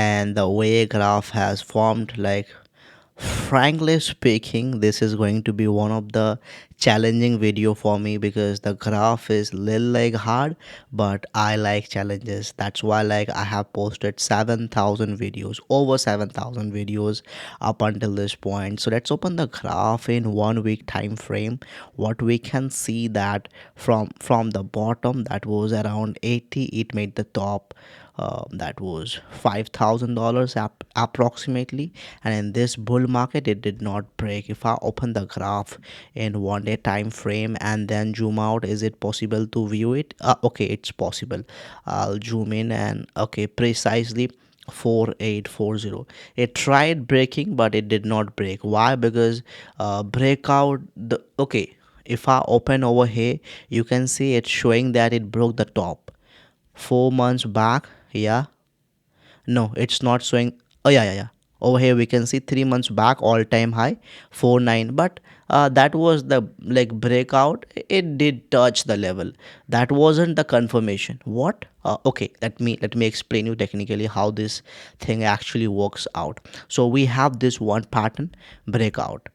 and the way graph has formed, like, frankly speaking, this is going to be one of the challenging video for me because the graph is little like hard, but I like challenges. That's why, like, I have posted 7,000 videos, over 7,000 videos up until this point. So let's open the graph in 1 week time frame. What we can see that from the bottom, that was around 80, it made the top. That was $5,000 approximately, and in this bull market it did not break. If I open the graph in 1 day time frame and then zoom out, is it possible to view it? Okay, it's possible. I'll zoom in, and okay, precisely 4840, it tried breaking but it did not break. Why? Because breakout the okay, if I open over here, you can see it's showing that it broke the top 4 months back. Yeah, no, it's not showing. Oh yeah, yeah, yeah. Over here we can see 3 months back all time high 49, but that was the, like, breakout. It did touch the level. That wasn't the confirmation. What? Okay, let me explain you technically how this thing actually works out. So we have this one pattern breakout,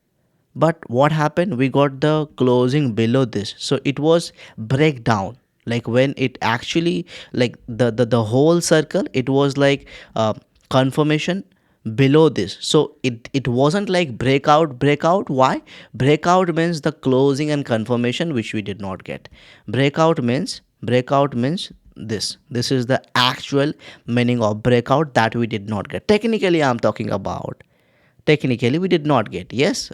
but what happened, we got the closing below this, so it was breakdown. Like when it actually, like, the whole circle, it was like confirmation below this. So it wasn't like breakout. Why? Breakout means the closing and confirmation, which we did not get. Breakout means this is the actual meaning of breakout that we did not get. Technically I'm talking about, technically we did not get. Yes,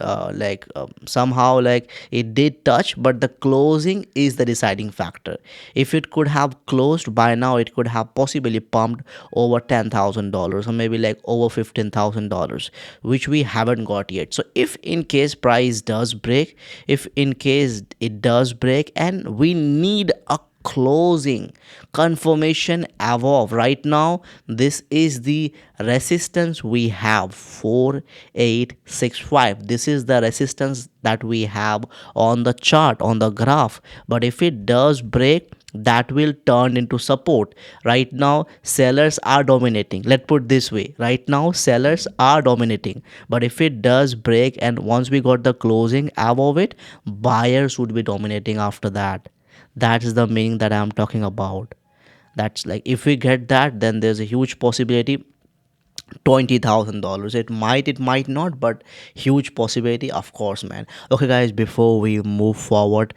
somehow, like, it did touch, but the closing is the deciding factor. If it could have closed by now, it could have possibly pumped over $10,000 or maybe like over $15,000, which we haven't got yet. So if in case price does break, if in case it does break, and we need a closing confirmation above, right now this is the resistance we have, 4865. This is the resistance that we have on the chart, on the graph. But if it does break, that will turn into support. Right now sellers are dominating, let's put this way, right now sellers are dominating. But if it does break, and once we got the closing above it, buyers would be dominating after that. That is the meaning that I'm talking about. That's like, if we get that, then there's a huge possibility, $20,000. It might not, but huge possibility, of course, man. Okay guys, before we move forward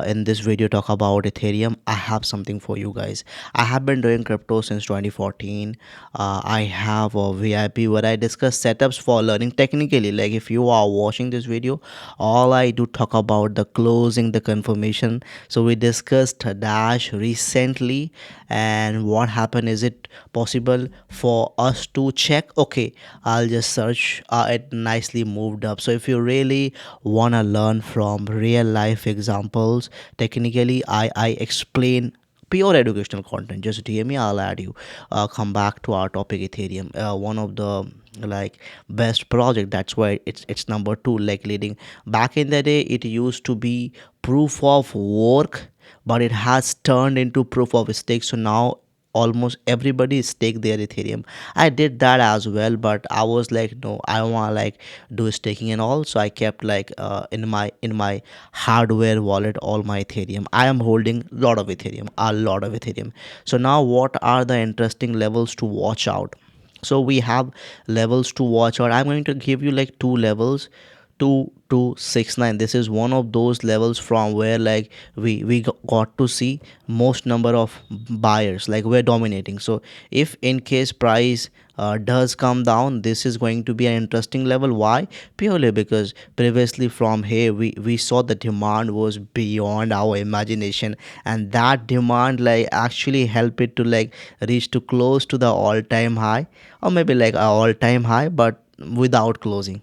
in this video talk about Ethereum, I have something for you guys. I have been doing crypto since 2014. I have a VIP where I discuss setups for learning technically. Like, if you are watching this video, all I do talk about the closing, the confirmation. So we discussed Dash recently, and what happened, is it possible for us to check? Okay, I'll just search. It nicely moved up. So if you really want to learn from real life examples, technically I explain pure educational content, just DM me, I'll add you. Come back to our topic, Ethereum, one of the, like, best project. That's why it's number two, like, leading. Back in the day it used to be proof of work, but it has turned into proof of stake. So now almost everybody stake their Ethereum. I did that as well, but I was like, no, I don't want to, like, do staking and all. So I kept, like, in my hardware wallet all my Ethereum. I am holding a lot of Ethereum. So now what are the interesting levels to watch out? So we have levels to watch out. I'm going to give you like two levels. 2269, this is one of those levels from where, like, we got to see most number of buyers, like, we're dominating. So if in case price does come down, this is going to be an interesting level. Why? Purely because previously from here we saw the demand was beyond our imagination, and that demand, like, actually helped it to, like, reach to close to the all-time high, or maybe like a all-time high, but without confirmation.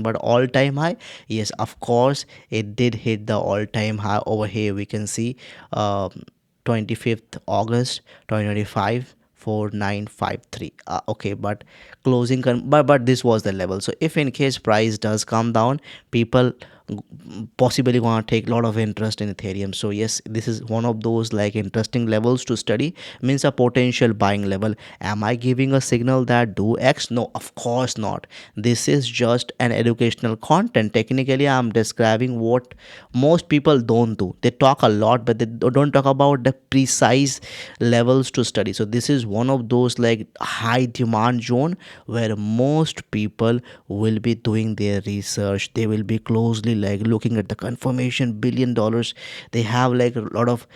But all time high, yes, of course it did hit the all time high. Over here we can see 25th August 2025, 4953. Okay, but but this was the level. So if in case price does come down, people possibly gonna take a lot of interest in Ethereum. So yes, this is one of those like interesting levels to study. Means a potential buying level. Am I giving a signal that do X? No, of course not. This is just an educational content. Technically, I'm describing what most people don't do. They talk a lot, but they don't talk about the precise levels to study. So this is one of those like high demand zone where most people will be doing their research. They will be closely like looking at the confirmation $1 billion. They have like a lot of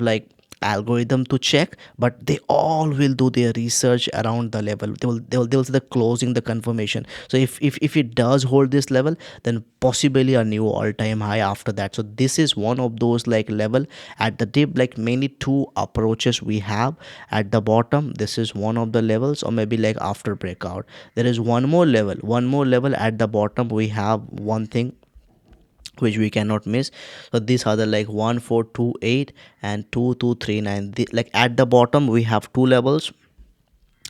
like algorithm to check, but they all will do their research around the level. They will see the closing the confirmation. So if it does hold this level, then possibly a new all-time high after that. So this is one of those like level at the dip. Like mainly two approaches we have. At the bottom, this is one of the levels, or maybe like after breakout there is one more level at the bottom. We have one thing which we cannot miss. So these are the like 1428 and 2239. Like at the bottom we have two levels.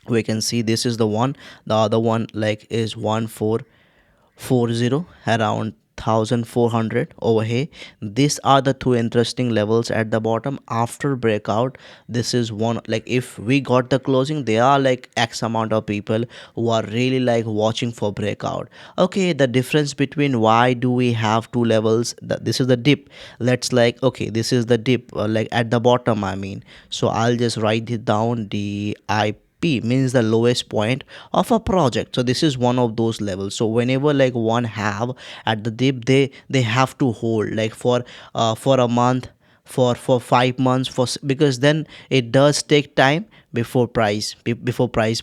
We can see this is the one. The other one like is 1440, around 1400 over here. These are the two interesting levels at the bottom after breakout. This is one, like if we got the closing, there are like X amount of people who are really like watching for breakout. Okay, the difference between why do we have two levels, that this is the dip. Let's like, okay, this is the dip, like at the bottom I mean. So I'll just write it down. P means the lowest point of a project. So this is one of those levels. So whenever like one have at the dip, they have to hold like for a month, for 5 months, because then it does take time before price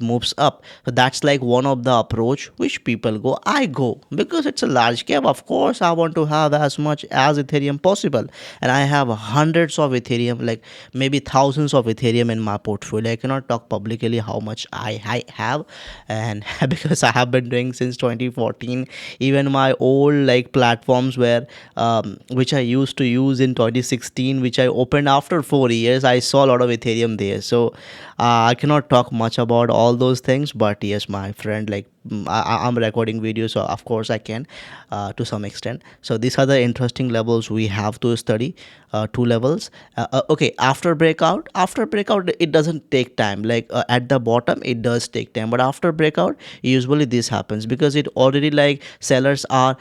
moves up. So that's like one of the approach which people go. I go because it's a large cap. Of course I want to have as much as Ethereum possible, and I have hundreds of Ethereum, like maybe thousands of Ethereum in my portfolio. I cannot talk publicly how much I have, and because I have been doing since 2014. Even my old like platforms where which I used to use in 2016, which I opened after 4 years, I saw a lot of Ethereum there. So I cannot talk much about all those things, but yes, my friend, like I'm recording videos, so of course I can, to some extent. So these are the interesting levels we have to study. Two levels. Okay, after breakout, it doesn't take time. Like at the bottom, it does take time, but after breakout, usually this happens because it already like sellers are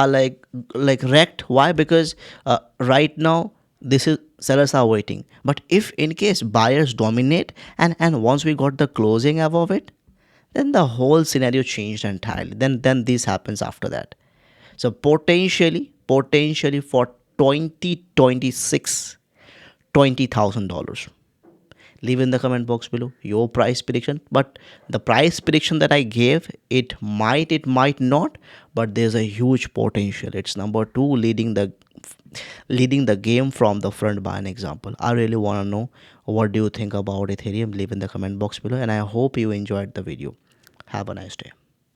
like wrecked. Why? Because right now this is sellers are waiting, but if in case buyers dominate, and once we got the closing above it, then the whole scenario changed entirely. Then this happens after that. So potentially for 2026, $20,000. Leave in the comment box below your price prediction. But the price prediction that I gave, it might not, but there's a huge potential. It's number two, leading the game from the front by an example. I really want to know what do you think about Ethereum. Leave in the comment box below, and I hope you enjoyed the video. Have a nice day.